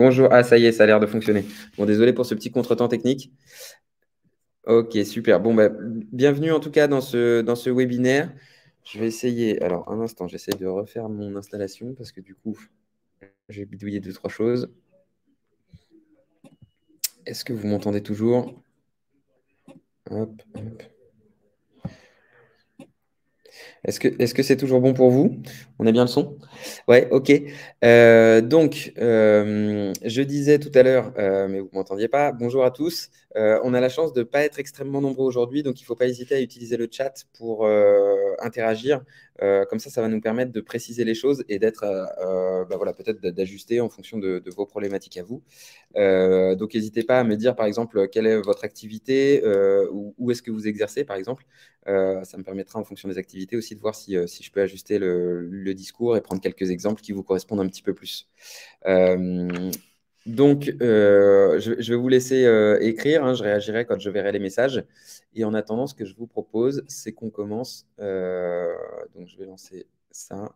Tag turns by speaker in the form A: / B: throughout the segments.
A: Bonjour. Ah, ça y est, ça a l'air de fonctionner. Bon, désolé pour ce petit contretemps technique. Ok, super. Bon, bah, bienvenue en tout cas dans ce webinaire. Je vais essayer. Alors, un instant, j'essaie de refaire mon installation parce que du coup, j'ai bidouillé deux, trois choses. Est-ce que vous m'entendez toujours? Hop, hop. Est-ce que c'est toujours bon pour vous? On a bien le son? Ouais, ok. Je disais tout à l'heure, mais vous ne m'entendiez pas, bonjour à tous. On a la chance de ne pas être extrêmement nombreux aujourd'hui, donc il ne faut pas hésiter à utiliser le chat pour interagir. Comme ça va nous permettre de préciser les choses et d'être, voilà, peut-être d'ajuster en fonction de vos problématiques à vous. Donc, n'hésitez pas à me dire, par exemple, quelle est votre activité, où est-ce que vous exercez, par exemple. Ça me permettra, en fonction des activités, aussi de voir si je peux ajuster le discours et prendre quelques exemples qui vous correspondent un petit peu plus. Je vais vous laisser écrire, hein, je réagirai quand je verrai les messages. Et en attendant, ce que je vous propose, c'est qu'on commence. Donc, je vais lancer ça.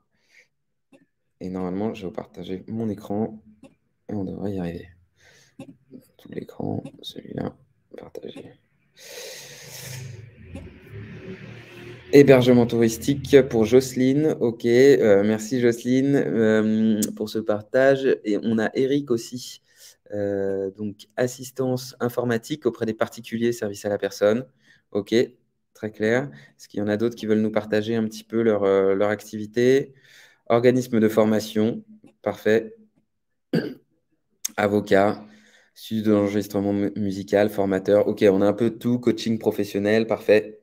A: Et normalement, je vais vous partager mon écran et on devrait y arriver. Tout l'écran, celui-là, partagé. Hébergement touristique pour Jocelyne. Ok, merci Jocelyne pour ce partage. Et on a Eric aussi. Donc, assistance informatique auprès des particuliers, service à la personne. Ok, très clair. Est-ce qu'il y en a d'autres qui veulent nous partager un petit peu leur activité? Organisme de formation, parfait. Avocat, studio d'enregistrement musical, formateur. Ok, on a un peu de tout, coaching professionnel, parfait.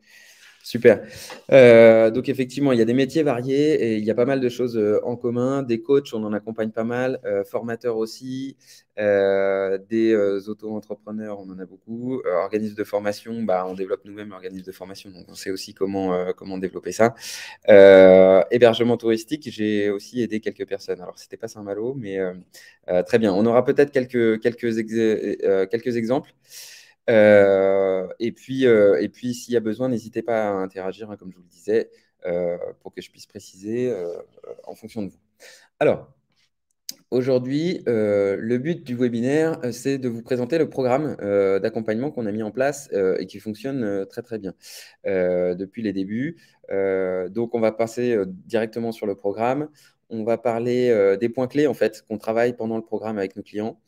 A: Super. Donc effectivement, il y a des métiers variés et il y a pas mal de choses en commun. Des coachs, on en accompagne pas mal. Formateurs aussi. Des auto-entrepreneurs, on en a beaucoup. Organismes de formation, bah, on développe nous-mêmes l'organisme de formation, donc on sait aussi comment développer ça. Hébergement touristique, j'ai aussi aidé quelques personnes. Alors, c'était pas Saint-Malo, mais très bien. On aura peut-être quelques exemples. Et puis, s'il y a besoin, n'hésitez pas à interagir, hein, comme je vous le disais, pour que je puisse préciser en fonction de vous. Alors, aujourd'hui, le but du webinaire, c'est de vous présenter le programme d'accompagnement qu'on a mis en place et qui fonctionne très, très bien depuis les débuts. Donc, on va passer directement sur le programme. On va parler des points clés, en fait, qu'on travaille pendant le programme avec nos clients.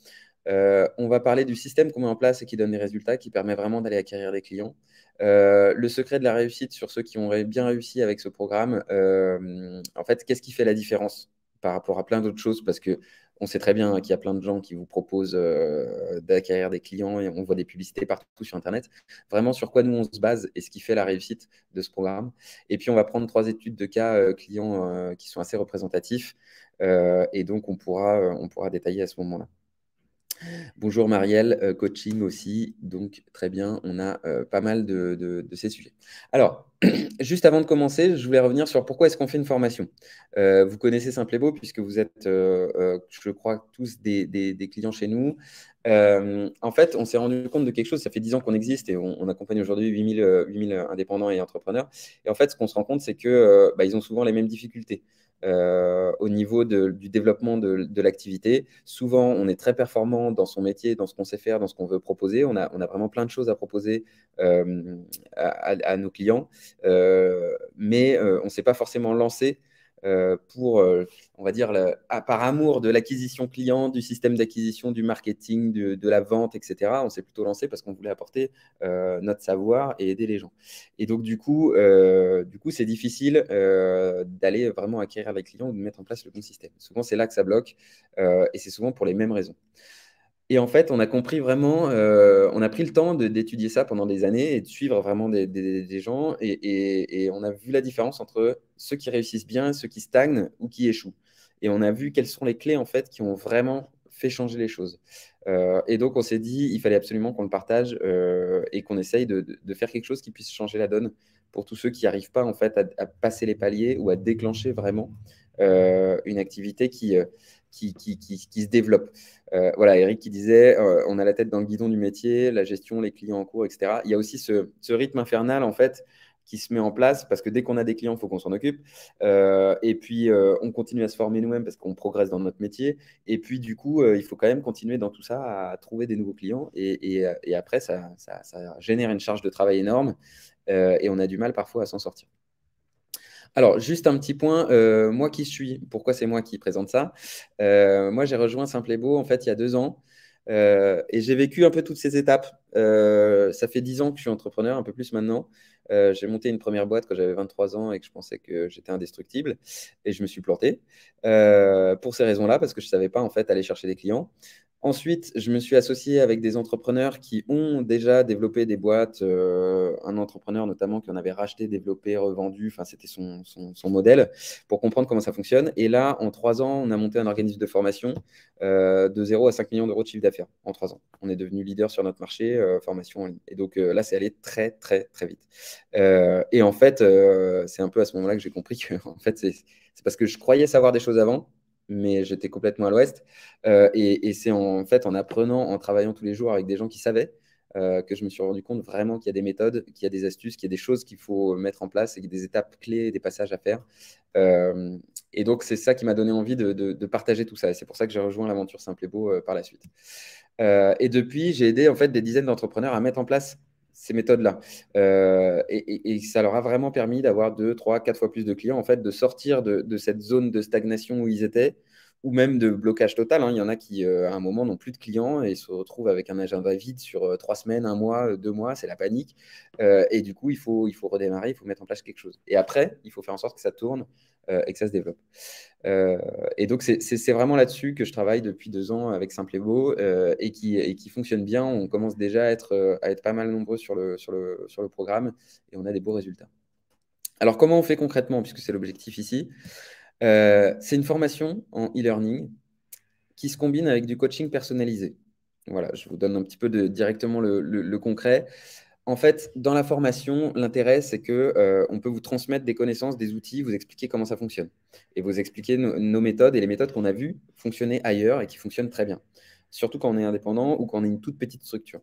A: On va parler du système qu'on met en place et qui donne des résultats, qui permet vraiment d'aller acquérir des clients. Le secret de la réussite sur ceux qui ont bien réussi avec ce programme, en fait, qu'est-ce qui fait la différence par rapport à plein d'autres choses? Parce que on sait très bien qu'il y a plein de gens qui vous proposent d'acquérir des clients et on voit des publicités partout sur Internet. Vraiment, sur quoi nous on se base et ce qui fait la réussite de ce programme. Et puis, on va prendre 3 études de cas clients qui sont assez représentatifs. Et donc, on pourra détailler à ce moment-là. Bonjour Marielle, coaching aussi, donc très bien, on a pas mal de ces sujets. Alors, juste avant de commencer, je voulais revenir sur pourquoi est-ce qu'on fait une formation. Vous connaissez Simple et Beau puisque vous êtes, je crois, tous des clients chez nous. En fait, on s'est rendu compte de quelque chose, ça fait 10 ans qu'on existe et on accompagne aujourd'hui 8000 indépendants et entrepreneurs. Et en fait, ce qu'on se rend compte, c'est que ils ont souvent les mêmes difficultés. Au niveau du développement de l'activité. Souvent, on est très performant dans son métier, dans ce qu'on sait faire, dans ce qu'on veut proposer. On a vraiment plein de choses à proposer à nos clients, mais on ne s'est pas forcément lancé pour, on va dire, par amour de l'acquisition client, du système d'acquisition, du marketing, de la vente, etc. On s'est plutôt lancé parce qu'on voulait apporter notre savoir et aider les gens. Et donc, du coup, c'est difficile d'aller vraiment acquérir les clients ou de mettre en place le bon système. Souvent, c'est là que ça bloque et c'est souvent pour les mêmes raisons. Et en fait, on a compris vraiment, on a pris le temps d'étudier ça pendant des années et de suivre vraiment des gens. Et on a vu la différence entre ceux qui réussissent bien, ceux qui stagnent ou qui échouent. Et on a vu quelles sont les clés en fait qui ont vraiment fait changer les choses. Et donc, on s'est dit, il fallait absolument qu'on le partage et qu'on essaye de faire quelque chose qui puisse changer la donne pour tous ceux qui n'arrivent pas en fait à passer les paliers ou à déclencher vraiment une activité qui se développe. Voilà, Eric qui disait, on a la tête dans le guidon du métier, la gestion, les clients en cours, etc. Il y a aussi ce rythme infernal, en fait, qui se met en place parce que dès qu'on a des clients, il faut qu'on s'en occupe. Et puis, on continue à se former nous-mêmes parce qu'on progresse dans notre métier. Et puis, du coup, il faut quand même continuer dans tout ça à trouver des nouveaux clients. Et après, ça génère une charge de travail énorme et on a du mal parfois à s'en sortir. Alors, juste un petit point, moi qui suis, pourquoi c'est moi qui présente ça? Moi, j'ai rejoint Simple et Beau en fait il y a 2 ans et j'ai vécu un peu toutes ces étapes. Ça fait 10 ans que je suis entrepreneur, un peu plus maintenant. J'ai monté une première boîte quand j'avais 23 ans et que je pensais que j'étais indestructible et je me suis planté pour ces raisons-là parce que je ne savais pas en fait aller chercher des clients. Ensuite, je me suis associé avec des entrepreneurs qui ont déjà développé des boîtes. Un entrepreneur notamment qui en avait racheté, développé, revendu. Enfin, c'était son modèle pour comprendre comment ça fonctionne. Et là, en 3 ans, on a monté un organisme de formation de 0 à 5 millions d'euros de chiffre d'affaires en 3 ans. On est devenu leader sur notre marché, formation en ligne. Et donc là, c'est allé très, très, très vite. Et en fait, c'est un peu à ce moment-là que j'ai compris que en fait, c'est parce que je croyais savoir des choses avant, mais j'étais complètement à l'ouest. Et c'est en fait en apprenant, en travaillant tous les jours avec des gens qui savaient, que je me suis rendu compte vraiment qu'il y a des méthodes, qu'il y a des astuces, qu'il y a des choses qu'il faut mettre en place et qu'il y a des étapes clés, des passages à faire. Euh, et donc, c'est ça qui m'a donné envie de partager tout ça. Et c'est pour ça que j'ai rejoint l'aventure Simple et Beau par la suite. Et depuis, j'ai aidé en fait des dizaines d'entrepreneurs à mettre en place ces méthodes-là. Et ça leur a vraiment permis d'avoir 2, 3, 4 fois plus de clients, en fait, de sortir de cette zone de stagnation où ils étaient, ou même de blocage total, hein. Il y en a qui, à un moment, n'ont plus de clients et se retrouvent avec un agenda vide sur 3 semaines, un mois, 2 mois, c'est la panique. Et du coup, il faut redémarrer, il faut mettre en place quelque chose. Et après, il faut faire en sorte que ça tourne et que ça se développe. Euh, et donc, c'est vraiment là-dessus que je travaille depuis 2 ans avec Simple et Beau et qui fonctionne bien. On commence déjà à être pas mal nombreux sur le programme et on a des beaux résultats. Alors, comment on fait concrètement, puisque c'est l'objectif ici? C'est une formation en e-learning qui se combine avec du coaching personnalisé. Voilà, je vous donne un petit peu directement le concret. En fait, dans la formation, l'intérêt, c'est que on peut vous transmettre des connaissances, des outils, vous expliquer comment ça fonctionne. Et vous expliquer nos méthodes et les méthodes qu'on a vues fonctionner ailleurs et qui fonctionnent très bien. Surtout quand on est indépendant ou quand on est une toute petite structure.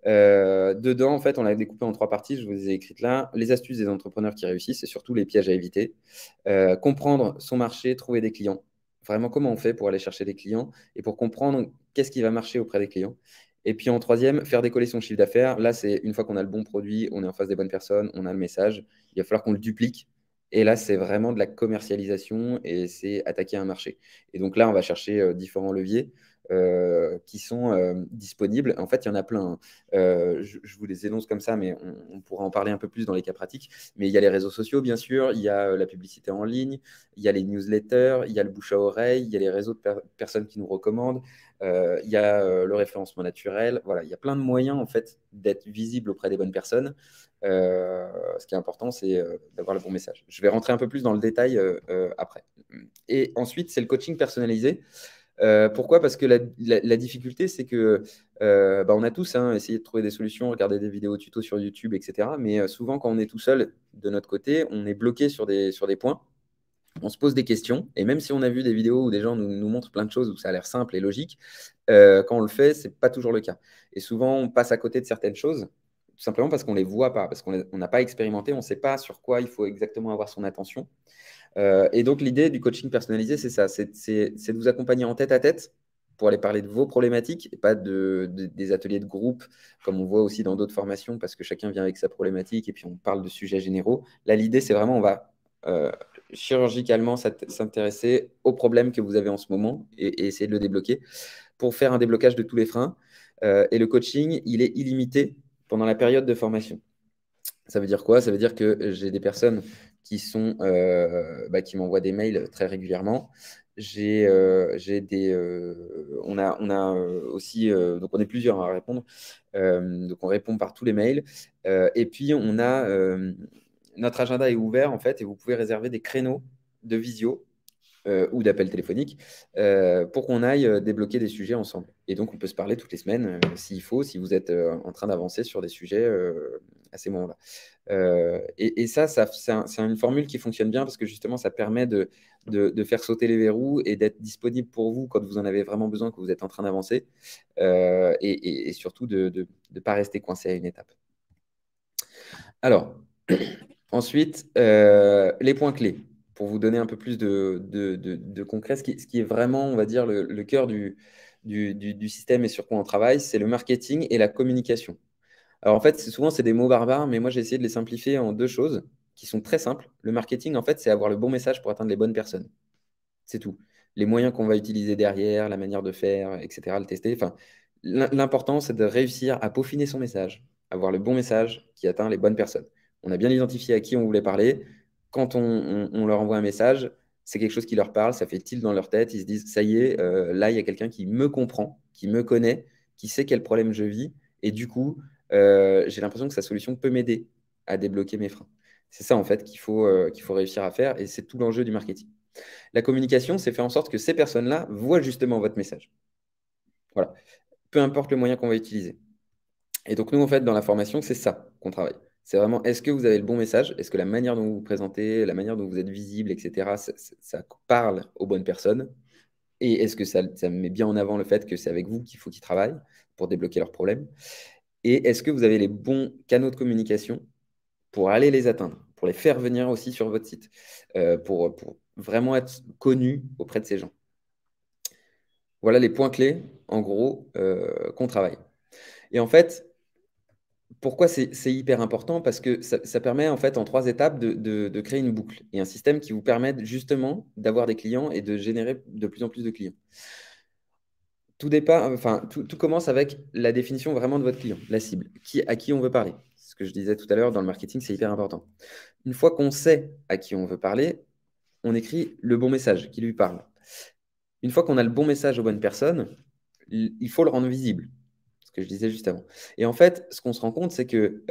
A: Dedans, en fait, on l'a découpé en 3 parties. Je vous les ai écrites là. Les astuces des entrepreneurs qui réussissent et surtout les pièges à éviter. Comprendre son marché, trouver des clients. Vraiment, comment on fait pour aller chercher des clients et pour comprendre qu'est-ce qui va marcher auprès des clients. Et puis en troisième, faire décoller son chiffre d'affaires. Là, c'est une fois qu'on a le bon produit, on est en face des bonnes personnes, on a le message. Il va falloir qu'on le duplique. Et là, c'est vraiment de la commercialisation et c'est attaquer un marché. Et donc là, on va chercher différents leviers qui sont disponibles. En fait, il y en a plein, hein. Je vous les énonce comme ça, mais on pourra en parler un peu plus dans les cas pratiques. Mais il y a les réseaux sociaux, bien sûr, il y a la publicité en ligne, il y a les newsletters, il y a le bouche à oreille, il y a les réseaux de personnes qui nous recommandent, il y a le référencement naturel. Voilà, il y a plein de moyens en fait d'être visible auprès des bonnes personnes. Ce qui est important, c'est d'avoir le bon message. Je vais rentrer un peu plus dans le détail après. Et ensuite, c'est le coaching personnalisé. Pourquoi? Parce que la difficulté, c'est que on a tous essayé de trouver des solutions, regarder des vidéos tutos sur YouTube, etc. Mais souvent, quand on est tout seul de notre côté, on est bloqué sur des points. On se pose des questions. Et même si on a vu des vidéos où des gens nous montrent plein de choses où ça a l'air simple et logique, quand on le fait, c'est pas toujours le cas. Et souvent, on passe à côté de certaines choses, tout simplement parce qu'on ne les voit pas, parce qu'on n'a pas expérimenté, on ne sait pas sur quoi il faut exactement avoir son attention. Et donc, l'idée du coaching personnalisé, c'est ça, c'est de vous accompagner en tête à tête pour aller parler de vos problématiques et pas des ateliers de groupe, comme on voit aussi dans d'autres formations, parce que chacun vient avec sa problématique et puis on parle de sujets généraux. Là, l'idée, c'est vraiment, on va chirurgicalement s'intéresser aux problèmes que vous avez en ce moment et essayer de le débloquer pour faire un déblocage de tous les freins. Et le coaching, il est illimité pendant la période de formation. Ça veut dire quoi? Ça veut dire que j'ai des personnes qui m'envoient des mails très régulièrement. On a aussi, donc on est plusieurs à répondre. Donc on répond par tous les mails. Et puis notre agenda est ouvert en fait et vous pouvez réserver des créneaux de visio ou d'appels téléphoniques pour qu'on aille débloquer des sujets ensemble. Et donc, on peut se parler toutes les semaines s'il faut, si vous êtes en train d'avancer sur des sujets à ces moments-là. Et ça, c'est une formule qui fonctionne bien parce que justement, ça permet de faire sauter les verrous et d'être disponible pour vous quand vous en avez vraiment besoin, que vous êtes en train d'avancer et surtout de ne pas rester coincé à une étape. Alors, Ensuite, les points clés, pour vous donner un peu plus de concret, ce qui est vraiment, on va dire, le cœur du système et sur quoi on travaille, c'est le marketing et la communication. Alors en fait, souvent, c'est des mots barbares, mais moi, j'ai essayé de les simplifier en deux choses qui sont très simples. Le marketing, en fait, c'est avoir le bon message pour atteindre les bonnes personnes. C'est tout. Les moyens qu'on va utiliser derrière, la manière de faire, etc., le tester. Enfin, l'important, c'est de réussir à peaufiner son message, avoir le bon message qui atteint les bonnes personnes. On a bien identifié à qui on voulait parler. Quand on leur envoie un message, c'est quelque chose qui leur parle, ça fait tilt dans leur tête. Ils se disent, ça y est, là, il y a quelqu'un qui me comprend, qui me connaît, qui sait quel problème je vis. Et du coup, j'ai l'impression que sa solution peut m'aider à débloquer mes freins. C'est ça, en fait, qu'il faut réussir à faire. Et c'est tout l'enjeu du marketing. La communication, c'est faire en sorte que ces personnes-là voient justement votre message. Voilà. Peu importe le moyen qu'on va utiliser. Et donc, nous, en fait, dans la formation, c'est ça qu'on travaille. C'est vraiment, est-ce que vous avez le bon message? Est-ce que la manière dont vous vous présentez, la manière dont vous êtes visible, etc., ça parle aux bonnes personnes? Et est-ce que ça met bien en avant le fait que c'est avec vous qu'il faut qu'ils travaillent pour débloquer leurs problèmes? Et est-ce que vous avez les bons canaux de communication pour aller les atteindre, pour les faire venir aussi sur votre site, pour vraiment être connu auprès de ces gens? Voilà les points clés, en gros, qu'on travaille. Et en fait, pourquoi c'est hyper important? Parce que ça permet, en fait, en trois étapes, de créer une boucle et un système qui vous permette justement d'avoir des clients et de générer de plus en plus de clients. Tout départ, enfin, tout commence avec la définition vraiment de votre client, la cible, à qui on veut parler. Ce que je disais tout à l'heure, dans le marketing, c'est hyper important. Une fois qu'on sait à qui on veut parler, on écrit le bon message qui lui parle. Une fois qu'on a le bon message aux bonnes personnes, il faut le rendre visible, ce que je disais juste avant. Et en fait, ce qu'on se rend compte, c'est que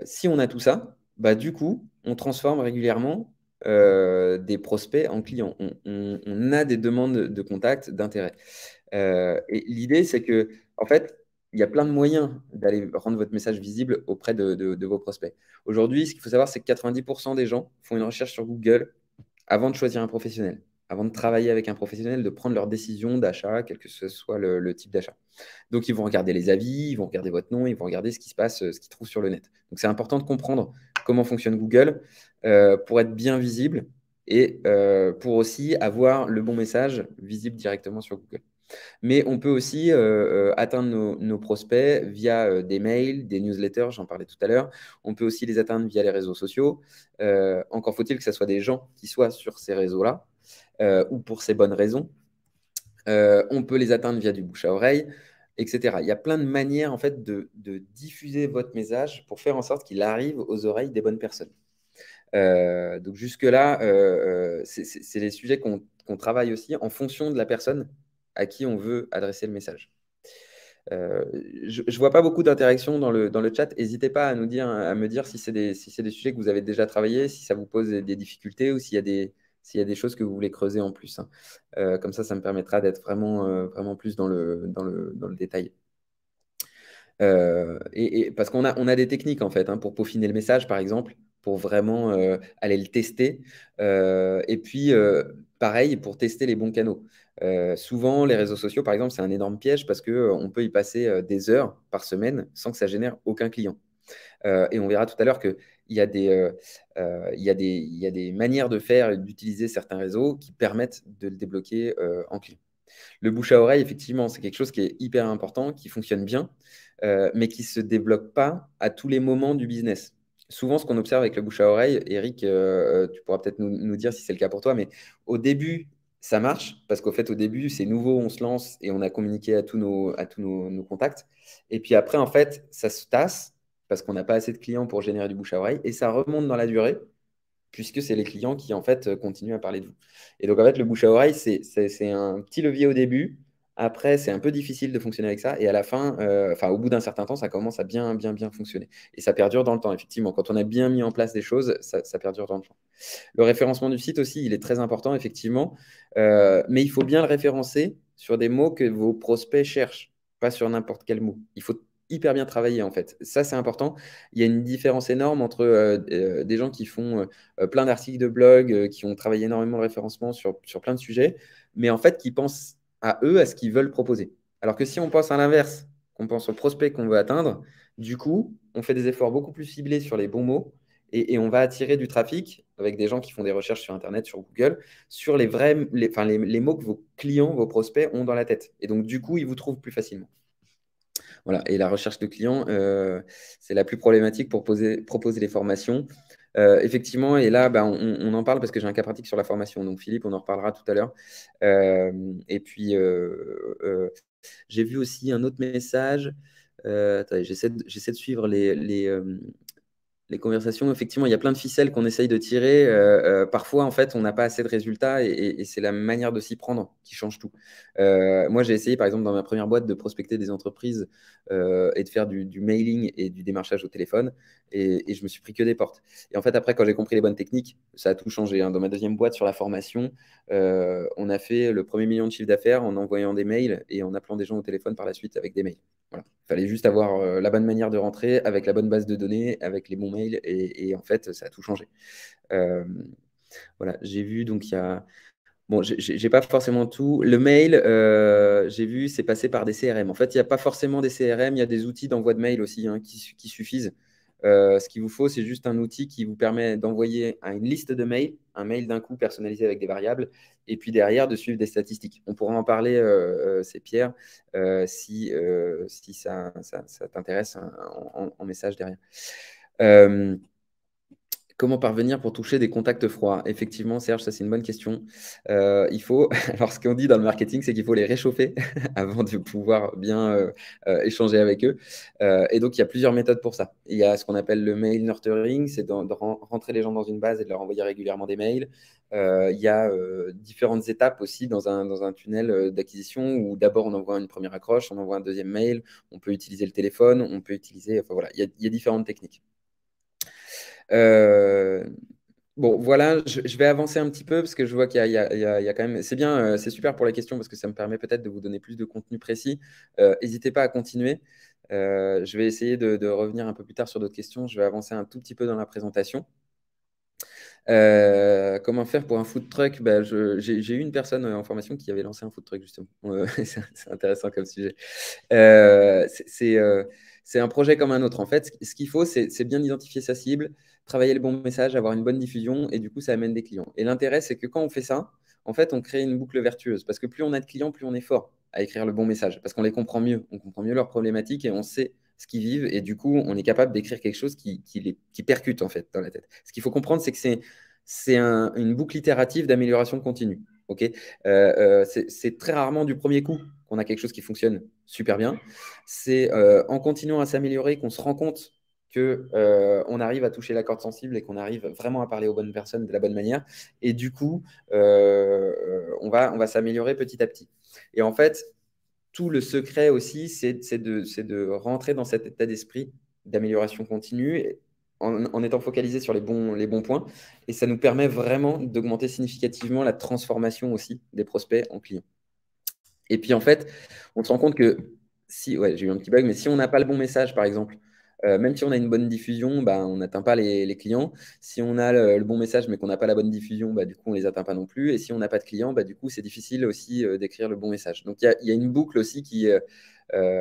A: si on a tout ça, bah, du coup, on transforme régulièrement des prospects en clients. On a des demandes de contact, d'intérêt. Et l'idée, c'est que, en fait, il y a plein de moyens d'aller rendre votre message visible auprès de vos prospects. Aujourd'hui, ce qu'il faut savoir, c'est que 90% des gens font une recherche sur Google avant de choisir un professionnel, avant de travailler avec un professionnel, de prendre leur décision d'achat, quel que ce soit le type d'achat. Donc, ils vont regarder les avis, ils vont regarder votre nom, ils vont regarder ce qui se passe, ce qu'ils trouvent sur le net. Donc, c'est important de comprendre comment fonctionne Google pour être bien visible et pour aussi avoir le bon message visible directement sur Google. Mais on peut aussi atteindre nos prospects via des mails, des newsletters, j'en parlais tout à l'heure. On peut aussi les atteindre via les réseaux sociaux. Encore faut-il que ce soit des gens qui soient sur ces réseaux-là ou pour ces bonnes raisons. On peut les atteindre via du bouche à oreille, etc. Il y a plein de manières en fait de diffuser votre message pour faire en sorte qu'il arrive aux oreilles des bonnes personnes. Donc jusque-là, c'est les sujets qu'on travaille aussi en fonction de la personne à qui on veut adresser le message. Euh, je ne vois pas beaucoup d'interactions dans le chat. N'hésitez pas à me dire si c'est des sujets que vous avez déjà travaillé, si ça vous pose des difficultés ou s'il y a des choses que vous voulez creuser en plus, hein. Comme ça me permettra d'être vraiment plus dans le détail. Et parce qu'on a des techniques en fait, hein, pour peaufiner le message, par exemple, pour vraiment aller le tester. Et puis, pareil, pour tester les bons canaux. Souvent, les réseaux sociaux, par exemple, c'est un énorme piège parce qu'on peut y passer des heures par semaine sans que ça génère aucun client. Et on verra tout à l'heure qu'il y a des manières de faire et d'utiliser certains réseaux qui permettent de le débloquer en client. Le bouche à oreille, effectivement, c'est quelque chose qui est hyper important, qui fonctionne bien, mais qui ne se développe pas à tous les moments du business. Souvent, ce qu'on observe avec le bouche à oreille, Eric, tu pourras peut-être nous dire si c'est le cas pour toi, mais au début, ça marche, parce qu'au fait, au début, c'est nouveau, on se lance et on a communiqué à tous nos contacts. Et puis après, en fait, ça se tasse, parce qu'on n'a pas assez de clients pour générer du bouche à oreille, et ça remonte dans la durée puisque c'est les clients qui en fait continuent à parler de vous. Et donc en fait, le bouche à oreille, c'est un petit levier au début. Après, c'est un peu difficile de fonctionner avec ça. Et à la fin, enfin au bout d'un certain temps, ça commence à bien, bien, bien fonctionner. Et ça perdure dans le temps, effectivement. Quand on a bien mis en place des choses, ça perdure dans le temps. Le référencement du site aussi, il est très important, effectivement. Mais il faut bien le référencer sur des mots que vos prospects cherchent, pas sur n'importe quel mot. Il faut hyper bien travailler, en fait. Ça, c'est important. Il y a une différence énorme entre des gens qui font plein d'articles de blog, qui ont travaillé énormément le référencement sur plein de sujets, mais en fait, qui pensent à eux, à ce qu'ils veulent proposer. Alors que si on pense à l'inverse, qu'on pense aux prospects qu'on veut atteindre, du coup, on fait des efforts beaucoup plus ciblés sur les bons mots et on va attirer du trafic avec des gens qui font des recherches sur Internet, sur Google, sur les vrais, enfin, les mots que vos clients, vos prospects ont dans la tête. Et donc, du coup, ils vous trouvent plus facilement. Voilà. Et la recherche de clients, c'est la plus problématique pour proposer les formations. Effectivement, et là, bah, on en parle parce que j'ai un cas pratique sur la formation. Donc, Philippe, on en reparlera tout à l'heure. Et puis, j'ai vu aussi un autre message. Attendez, j'essaie de suivre les conversations. Effectivement, il y a plein de ficelles qu'on essaye de tirer. Parfois, en fait, on n'a pas assez de résultats et c'est la manière de s'y prendre qui change tout. Moi, j'ai essayé, par exemple, dans ma première boîte, de prospecter des entreprises et de faire du mailing et du démarchage au téléphone. Et je me suis pris que des portes. Et en fait, après, quand j'ai compris les bonnes techniques, ça a tout changé, hein. Dans ma deuxième boîte sur la formation, on a fait le premier million de chiffre d'affaires en envoyant des mails et en appelant des gens au téléphone par la suite avec des mails. Voilà. Il fallait juste avoir la bonne manière de rentrer, avec la bonne base de données, avec les bons mails, et en fait, ça a tout changé. Euh, voilà, j'ai vu, donc il y a. Bon, j'ai pas forcément tout. Le mail, j'ai vu, c'est passé par des CRM. En fait, il n'y a pas forcément des CRM, il y a des outils d'envoi de mail aussi, hein, qui suffisent. Ce qu'il vous faut, c'est juste un outil qui vous permet d'envoyer une liste de mails, un mail d'un coup personnalisé avec des variables, et puis derrière de suivre des statistiques. On pourra en parler, c'est Pierre, si ça t'intéresse, hein, en message derrière. Euh, Comment parvenir pour toucher des contacts froids? Effectivement, Serge, ça c'est une bonne question. Il faut, alors ce qu'on dit dans le marketing, c'est qu'il faut les réchauffer avant de pouvoir bien échanger avec eux. Et donc, il y a plusieurs méthodes pour ça. Il y a ce qu'on appelle le mail nurturing, c'est de rentrer les gens dans une base et de leur envoyer régulièrement des mails. Il y a différentes étapes aussi dans un tunnel d'acquisition où d'abord on envoie une première accroche, on envoie un deuxième mail, on peut utiliser le téléphone, on peut utiliser, enfin voilà, il y a différentes techniques. Euh, Bon, voilà, je vais avancer un petit peu parce que je vois qu'il y a, il y a- il y a- il y a quand même. C'est bien, c'est super pour la question parce que ça me permet peut-être de vous donner plus de contenu précis. N'hésitez pas à continuer. Je vais essayer de revenir un peu plus tard sur d'autres questions. Je vais avancer un tout petit peu dans la présentation. Comment faire pour un food truck? Ben, j'ai eu une personne en formation qui avait lancé un food truck, justement. C'est intéressant comme sujet. Euh, c'est c'est, euh, c'est un projet comme un autre. En fait, ce qu'il faut, c'est bien identifier sa cible, travailler le bon message, avoir une bonne diffusion, et du coup, ça amène des clients. Et l'intérêt, c'est que quand on fait ça, en fait, on crée une boucle vertueuse. Parce que plus on a de clients, plus on est fort à écrire le bon message. Parce qu'on les comprend mieux. On comprend mieux leurs problématiques et on sait ce qu'ils vivent. Et du coup, on est capable d'écrire quelque chose qui percute, en fait, dans la tête. Ce qu'il faut comprendre, c'est que c'est une boucle itérative d'amélioration continue. Ok. C'est très rarement du premier coup qu'on a quelque chose qui fonctionne super bien. C'est en continuant à s'améliorer qu'on se rend compte que on arrive à toucher la corde sensible et qu'on arrive vraiment à parler aux bonnes personnes de la bonne manière. Et du coup, on va s'améliorer petit à petit. Et en fait, tout le secret aussi, c'est de rentrer dans cet état d'esprit d'amélioration continue en étant focalisé sur les bons points. Et ça nous permet vraiment d'augmenter significativement la transformation aussi des prospects en clients. Et puis en fait, on se rend compte que si, ouais, j'ai eu un petit bug, mais si on n'a pas le bon message, par exemple, même si on a une bonne diffusion, bah, on n'atteint pas les clients. Si on a le bon message, mais qu'on n'a pas la bonne diffusion, bah, du coup, on ne les atteint pas non plus. Et si on n'a pas de clients, bah, du coup, c'est difficile aussi d'écrire le bon message. Donc, il y a une boucle aussi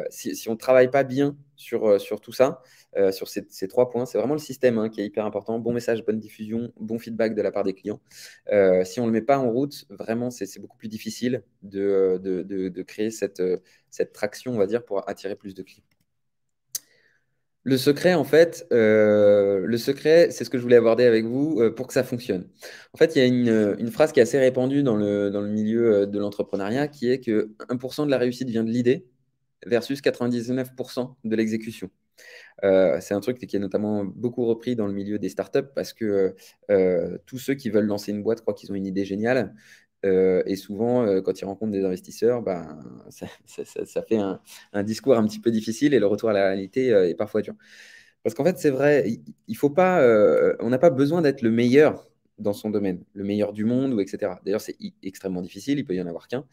A: si on ne travaille pas bien sur tout ça, sur ces trois points, c'est vraiment le système, hein, qui est hyper important. Bon message, bonne diffusion, bon feedback de la part des clients. Si on ne le met pas en route, vraiment, c'est beaucoup plus difficile de créer cette traction, on va dire, pour attirer plus de clients. Le secret, en fait, c'est ce que je voulais aborder avec vous pour que ça fonctionne. En fait, il y a une phrase qui est assez répandue dans le milieu de l'entrepreneuriat qui est que 1% de la réussite vient de l'idée versus 99% de l'exécution. C'est un truc qui est notamment beaucoup repris dans le milieu des startups parce que tous ceux qui veulent lancer une boîte croient qu'ils ont une idée géniale. Et souvent, quand ils rencontrent des investisseurs, ben, ça fait un discours un petit peu difficile et le retour à la réalité est parfois dur. Parce qu'en fait, c'est vrai, il faut pas, on n'a pas besoin d'être le meilleur dans son domaine, le meilleur du monde, ou etc. D'ailleurs, c'est extrêmement difficile, il peut y en avoir qu'un.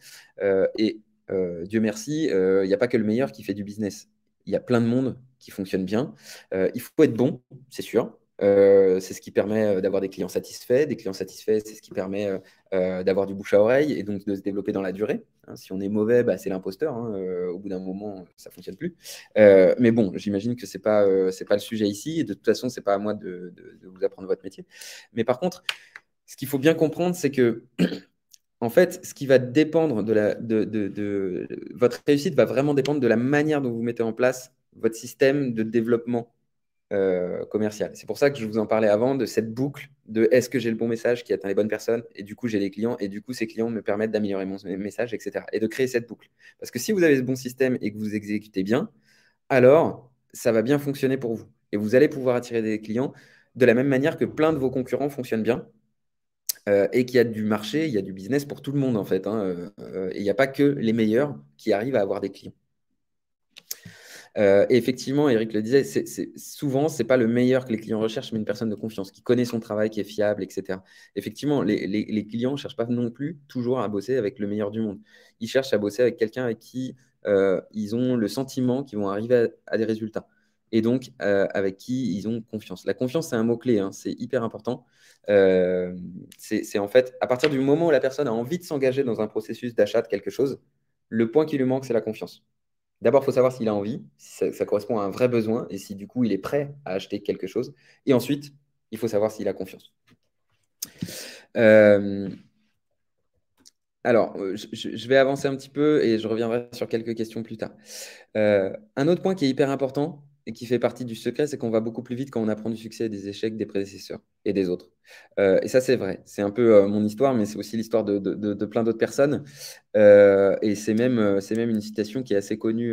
A: Et Dieu merci, il n'y a pas que le meilleur qui fait du business. Il y a plein de monde qui fonctionne bien. Il faut être bon, c'est sûr. C'est ce qui permet d'avoir des clients satisfaits. Des clients satisfaits, c'est ce qui permet d'avoir du bouche à oreille et donc de se développer dans la durée. Hein, si on est mauvais, bah, c'est l'imposteur. Hein, au bout d'un moment, ça ne fonctionne plus. Mais bon, j'imagine que c'est pas le sujet ici. Et de toute façon, ce n'est pas à moi de vous apprendre votre métier. Mais par contre, ce qu'il faut bien comprendre, c'est que en fait, ce qui va dépendre votre réussite va vraiment dépendre de la manière dont vous mettez en place votre système de développement commercial. C'est pour ça que je vous en parlais avant de cette boucle de est-ce que j'ai le bon message qui atteint les bonnes personnes et du coup j'ai les clients et du coup ces clients me permettent d'améliorer mon message, etc. Et de créer cette boucle. Parce que si vous avez ce bon système et que vous exécutez bien, alors ça va bien fonctionner pour vous. Et vous allez pouvoir attirer des clients de la même manière que plein de vos concurrents fonctionnent bien. Et qu'il y a du marché, il y a du business pour tout le monde en fait. Hein, et il n'y a pas que les meilleurs qui arrivent à avoir des clients. Et effectivement, Eric le disait, souvent, ce n'est pas le meilleur que les clients recherchent, mais une personne de confiance, qui connaît son travail, qui est fiable, etc. Effectivement, les clients ne cherchent pas non plus toujours à bosser avec le meilleur du monde. Ils cherchent à bosser avec quelqu'un avec qui ils ont le sentiment qu'ils vont arriver à des résultats. Et donc, avec qui ils ont confiance. La confiance, c'est un mot-clé, hein, c'est hyper important. C'est en fait, à partir du moment où la personne a envie de s'engager dans un processus d'achat de quelque chose, le point qui lui manque, c'est la confiance. D'abord, il faut savoir s'il a envie, si ça correspond à un vrai besoin et si du coup il est prêt à acheter quelque chose. Et ensuite, il faut savoir s'il a confiance. Euh, alors, je vais avancer un petit peu et je reviendrai sur quelques questions plus tard. Un autre point qui est hyper important et qui fait partie du secret, c'est qu'on va beaucoup plus vite quand on apprend du succès et des échecs des prédécesseurs et des autres. Et ça, c'est vrai. C'est un peu mon histoire, mais c'est aussi l'histoire de plein d'autres personnes. Et c'est même une citation qui est assez connue.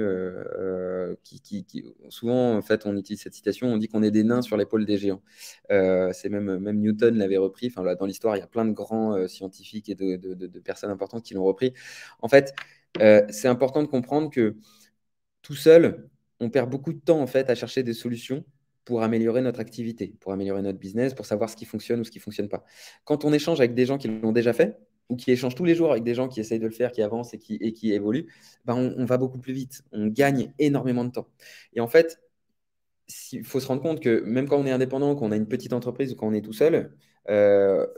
A: Souvent, en fait, on utilise cette citation, on dit qu'on est des nains sur l'épaule des géants. C'est même Newton l'avait repris. Enfin, là, dans l'histoire, il y a plein de grands scientifiques et de personnes importantes qui l'ont repris. En fait, c'est important de comprendre que tout seul, on perd beaucoup de temps en fait à chercher des solutions pour améliorer notre activité, pour améliorer notre business, pour savoir ce qui fonctionne ou ce qui ne fonctionne pas. Quand on échange avec des gens qui l'ont déjà fait, ou qui échangent tous les jours avec des gens qui essayent de le faire, qui avancent et qui évoluent, ben on va beaucoup plus vite. On gagne énormément de temps. Et en fait, il faut se rendre compte que même quand on est indépendant, quand on a une petite entreprise ou quand on est tout seul,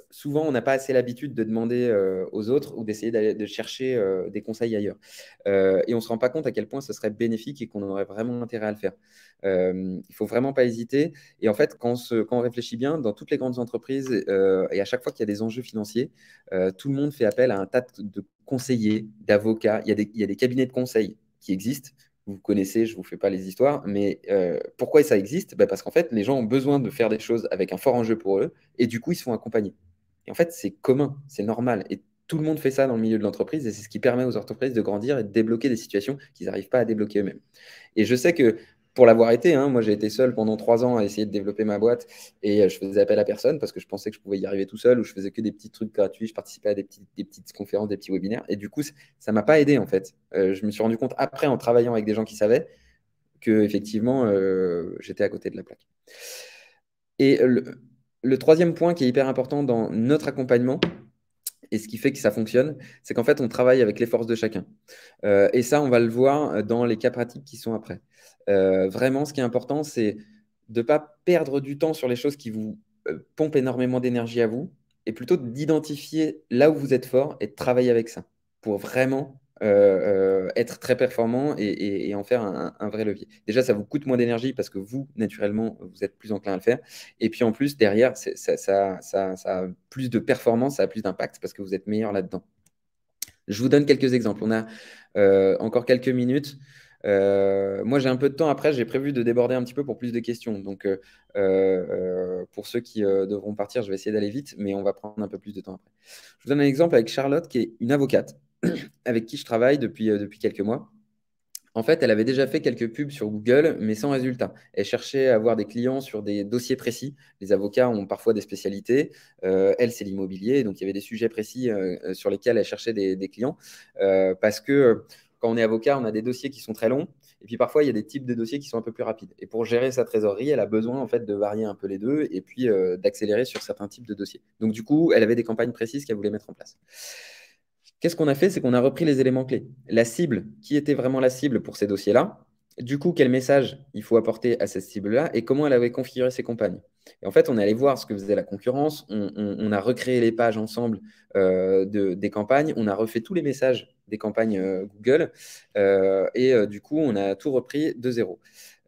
A: souvent on n'a pas assez l'habitude de demander aux autres ou d'essayer de chercher des conseils ailleurs. Et on ne se rend pas compte à quel point ce serait bénéfique et qu'on aurait vraiment intérêt à le faire. Il ne faut vraiment pas hésiter. Et en fait, quand on réfléchit bien, dans toutes les grandes entreprises et à chaque fois qu'il y a des enjeux financiers, tout le monde fait appel à un tas de conseillers, d'avocats. Il y a des cabinets de conseil qui existent. Vous connaissez, je ne vous fais pas les histoires, mais pourquoi ça existe? Bah, parce qu'en fait, les gens ont besoin de faire des choses avec un fort enjeu pour eux, et du coup, ils se font accompagner. Et en fait, c'est commun, c'est normal, et tout le monde fait ça dans le milieu de l'entreprise, et c'est ce qui permet aux entreprises de grandir et de débloquer des situations qu'ils n'arrivent pas à débloquer eux-mêmes. Et je sais que pour l'avoir été, hein, moi j'ai été seul pendant 3 ans à essayer de développer ma boîte et je faisais appel à personne parce que je pensais que je pouvais y arriver tout seul ou je faisais que des petits trucs gratuits, je participais à des petites conférences, des petits webinaires et du coup ça m'a pas aidé en fait. Je me suis rendu compte après en travaillant avec des gens qui savaient que effectivement j'étais à côté de la plaque. Et le troisième point qui est hyper important dans notre accompagnement, et ce qui fait que ça fonctionne, c'est qu'en fait, on travaille avec les forces de chacun. Et ça, on va le voir dans les cas pratiques qui sont après. Vraiment, ce qui est important, c'est de ne pas perdre du temps sur les choses qui vous pompent énormément d'énergie à vous, et plutôt d'identifier là où vous êtes fort et de travailler avec ça pour vraiment être très performant et en faire un vrai levier. Déjà, ça vous coûte moins d'énergie parce que vous, naturellement, vous êtes plus enclin à le faire. Et puis en plus, derrière, ça a plus de performance, ça a plus d'impact parce que vous êtes meilleur là-dedans. Je vous donne quelques exemples. On a encore quelques minutes. Moi, j'ai un peu de temps après. J'ai prévu de déborder un petit peu pour plus de questions. Donc, pour ceux qui devront partir, je vais essayer d'aller vite, mais on va prendre un peu plus de temps après. Je vous donne un exemple avec Charlotte, qui est une avocate avec qui je travaille depuis quelques mois. En fait, elle avait déjà fait quelques pubs sur Google, mais sans résultat. Elle cherchait à avoir des clients sur des dossiers précis. Les avocats ont parfois des spécialités. Elle, c'est l'immobilier. Donc, il y avait des sujets précis sur lesquels elle cherchait des clients. Parce que quand on est avocat, on a des dossiers qui sont très longs. Et puis, parfois, il y a des types de dossiers qui sont un peu plus rapides. Et pour gérer sa trésorerie, elle a besoin en fait, de varier un peu les deux et puis d'accélérer sur certains types de dossiers. Donc, du coup, elle avait des campagnes précises qu'elle voulait mettre en place. Qu'est-ce qu'on a fait? C'est qu'on a repris les éléments clés. La cible, qui était vraiment la cible pour ces dossiers-là? du coup, quel message il faut apporter à cette cible-là et comment elle avait configuré ses campagnes. Et en fait, on est allé voir ce que faisait la concurrence, on a recréé les pages ensemble des campagnes, on a refait tous les messages des campagnes Google du coup, on a tout repris de zéro.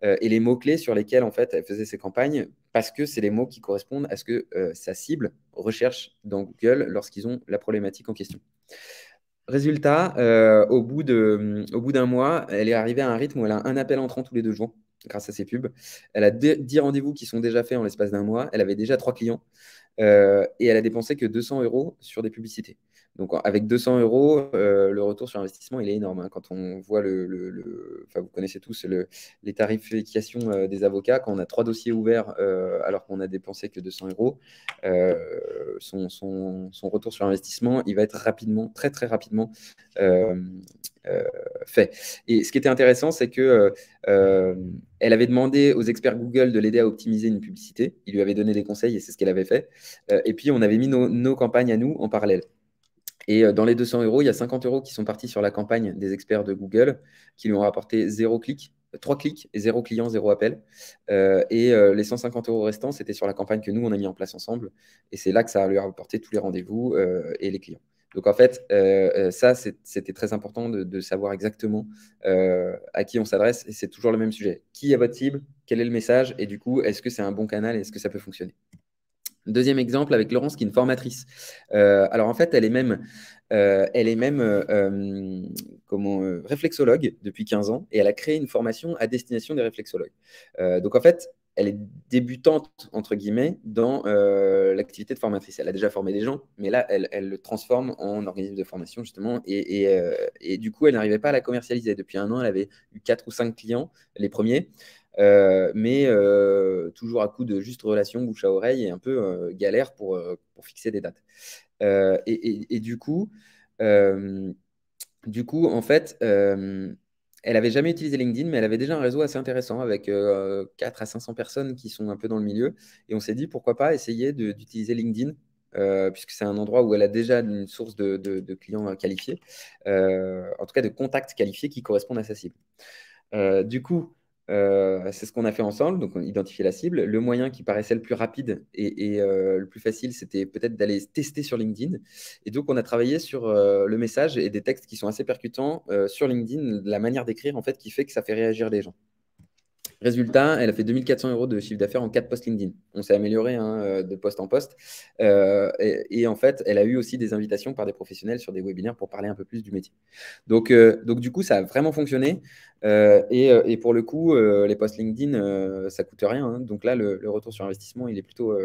A: Et les mots-clés sur lesquels en fait, elle faisait ses campagnes, parce que c'est les mots qui correspondent à ce que sa cible recherche dans Google lorsqu'ils ont la problématique en question. Résultat, au bout d'un mois, elle est arrivée à un rythme où elle a un appel entrant tous les 2 jours grâce à ses pubs. Elle a 10 rendez-vous qui sont déjà faits en l'espace d'un mois. Elle avait déjà 3 clients et elle a dépensé que 200 euros sur des publicités. Donc, avec 200 euros, le retour sur investissement, il est énorme, hein. Quand on voit enfin, vous connaissez tous les tarifications des avocats, quand on a 3 dossiers ouverts alors qu'on a dépensé que 200 euros, son retour sur investissement, il va être rapidement, très très rapidement euh, euh, fait. Et ce qui était intéressant, c'est que elle avait demandé aux experts Google de l'aider à optimiser une publicité. Il lui avait donné des conseils et c'est ce qu'elle avait fait. Et puis, on avait mis nos campagnes à nous en parallèle. Et dans les 200 euros, il y a 50 euros qui sont partis sur la campagne des experts de Google qui lui ont rapporté 0 clic, 3 clics et 0 client, 0 appel. Les 150 euros restants, c'était sur la campagne que nous, on a mis en place ensemble. Et c'est là que ça lui a rapporté tous les rendez-vous et les clients. Donc en fait, ça, c'était très important de savoir exactement à qui on s'adresse. Et c'est toujours le même sujet. Qui est votre cible? Quel est le message? Et du coup, est-ce que c'est un bon canal? Est-ce que ça peut fonctionner? Deuxième exemple avec Laurence, qui est une formatrice. Alors en fait, elle est même réflexologue depuis 15 ans et elle a créé une formation à destination des réflexologues. Donc en fait, elle est débutante, entre guillemets, dans l'activité de formatrice. Elle a déjà formé des gens, mais là, elle le transforme en organisme de formation, justement. Et du coup, elle n'arrivait pas à la commercialiser. Depuis un an, elle avait eu 4 ou 5 clients, les premiers. Mais toujours à coup de juste relation bouche à oreille et un peu galère pour fixer des dates. Et du coup, en fait, elle avait jamais utilisé LinkedIn, mais elle avait déjà un réseau assez intéressant avec 4 à 500 personnes qui sont un peu dans le milieu. Et on s'est dit, pourquoi pas essayer d'utiliser LinkedIn, puisque c'est un endroit où elle a déjà une source de clients qualifiés, en tout cas de contacts qualifiés qui correspondent à sa cible. Du coup, c'est ce qu'on a fait ensemble. Donc, on a identifié la cible. Le moyen qui paraissait le plus rapide et le plus facile, c'était peut-être d'aller tester sur LinkedIn. Et donc, on a travaillé sur le message et des textes qui sont assez percutants sur LinkedIn, la manière d'écrire en fait qui fait que ça fait réagir les gens. Résultat, elle a fait 2400 euros de chiffre d'affaires en 4 posts LinkedIn. On s'est amélioré, hein, de poste en poste. En fait, elle a eu aussi des invitations par des professionnels sur des webinaires pour parler un peu plus du métier. Donc du coup, ça a vraiment fonctionné. Et pour le coup, les posts LinkedIn, ça coûte rien, hein. Donc là, le retour sur investissement, il est plutôt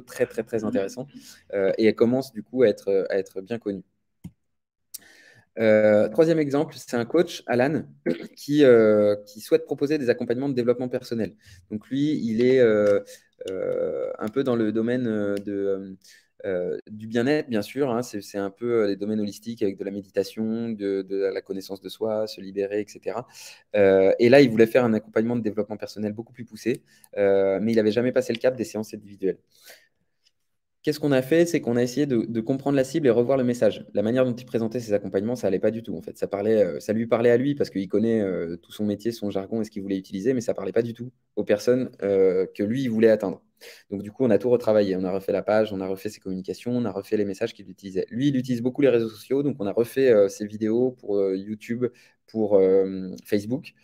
A: très, très, très intéressant. Et elle commence du coup à être bien connue. Troisième exemple, c'est un coach, Alan, qui souhaite proposer des accompagnements de développement personnel. Donc lui, il est un peu dans le domaine du bien-être, bien sûr, hein. C'est un peu les domaines holistiques avec de la méditation, de la connaissance de soi, se libérer, etc. Et là, il voulait faire un accompagnement de développement personnel beaucoup plus poussé, mais il n'avait jamais passé le cap des séances individuelles. Qu'est-ce qu'on a fait? C'est qu'on a essayé de comprendre la cible et revoir le message. La manière dont il présentait ses accompagnements, ça allait pas du tout, en fait. Ça lui parlait à lui parce qu'il connaît tout son métier, son jargon et ce qu'il voulait utiliser, mais ça parlait pas du tout aux personnes que lui, il voulait atteindre. Donc, du coup, on a tout retravaillé. On a refait la page, on a refait ses communications, on a refait les messages qu'il utilisait. Lui, il utilise beaucoup les réseaux sociaux, donc on a refait ses vidéos pour YouTube, pour Facebook.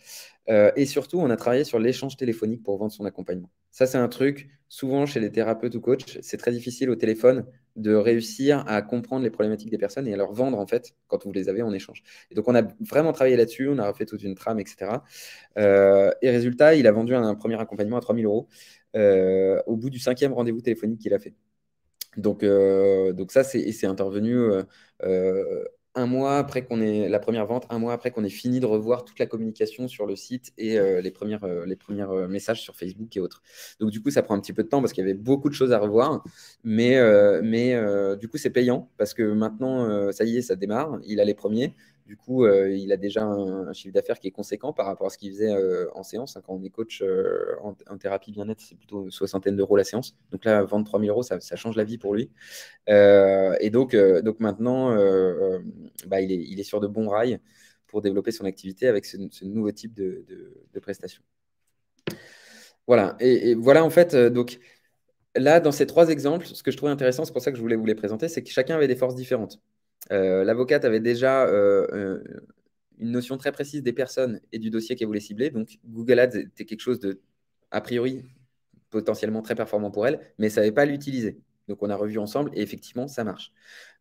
A: Et surtout, on a travaillé sur l'échange téléphonique pour vendre son accompagnement. Ça, c'est un truc, souvent chez les thérapeutes ou coachs, c'est très difficile au téléphone de réussir à comprendre les problématiques des personnes et à leur vendre, en fait, quand vous les avez en échange. Et donc, on a vraiment travaillé là-dessus, on a refait toute une trame, etc. Et résultat, il a vendu un premier accompagnement à 3000 euros au bout du 5e rendez-vous téléphonique qu'il a fait. Donc ça, c'est intervenu un mois après qu'on ait la première vente, un mois après qu'on ait fini de revoir toute la communication sur le site et les premières messages sur Facebook et autres. Donc du coup, ça prend un petit peu de temps parce qu'il y avait beaucoup de choses à revoir, mais du coup, c'est payant parce que maintenant, ça y est, ça démarre. Il a les premiers. Du coup, il a déjà un chiffre d'affaires qui est conséquent par rapport à ce qu'il faisait en séance, hein. Quand on est coach en thérapie bien-être, c'est plutôt une soixantaine d'euros la séance. Donc là, vendre 3000 euros, ça change la vie pour lui. Donc maintenant, il est sur de bons rails. pour développer son activité avec ce nouveau type de prestation. Voilà, et voilà en fait, donc là, dans ces 3 exemples, ce que je trouvais intéressant, c'est pour ça que je voulais vous les présenter, c'est que chacun avait des forces différentes. L'avocate avait déjà une notion très précise des personnes et du dossier qu'elle voulait cibler. Donc, Google Ads était quelque chose de, a priori, potentiellement très performant pour elle, mais elle ne savait pas l'utiliser. Donc, on a revu ensemble et effectivement, ça marche.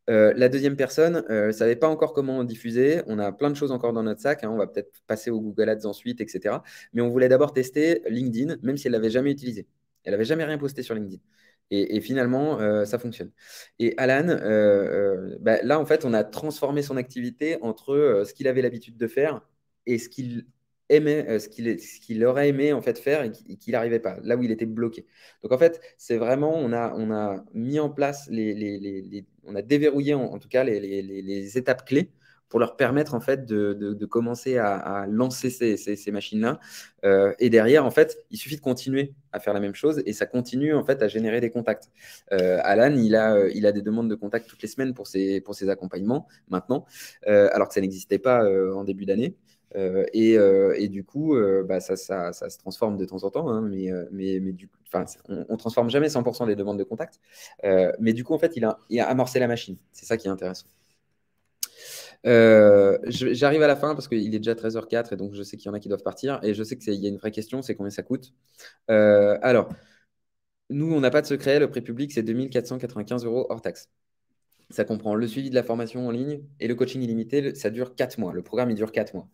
A: La deuxième personne ne savait pas encore comment diffuser. On a plein de choses encore dans notre sac, hein. On va peut-être passer au Google Ads ensuite, etc. Mais on voulait d'abord tester LinkedIn, même si elle ne l'avait jamais utilisé. Elle n'avait jamais rien posté sur LinkedIn. Et finalement, ça fonctionne. Et Alan, bah, là, en fait, on a transformé son activité entre ce qu'il avait l'habitude de faire et ce qu'il aimait, ce qu'il aurait aimé en fait faire et qu'il n'arrivait pas, là où il était bloqué. Donc en fait, c'est vraiment, on a mis en place on a déverrouillé en tout cas les étapes clés pour leur permettre en fait de commencer à lancer ces machines-là. Et derrière, en fait, il suffit de continuer à faire la même chose et ça continue en fait à générer des contacts. Alan, il a des demandes de contact toutes les semaines pour ses accompagnements maintenant, alors que ça n'existait pas en début d'année. Et du coup, bah, ça se transforme de temps en temps, hein, mais du coup, on ne transforme jamais 100% des demandes de contact. Mais du coup, en fait, il a amorcé la machine. C'est ça qui est intéressant. J'arrive à la fin parce qu'il est déjà 13h04 et donc je sais qu'il y en a qui doivent partir. Et je sais qu'il y a une vraie question, c'est combien ça coûte. Alors, nous, on n'a pas de secret. Le prix public, c'est 2495 € hors taxe. Ça comprend le suivi de la formation en ligne et le coaching illimité. Ça dure 4 mois. Le programme, il dure 4 mois.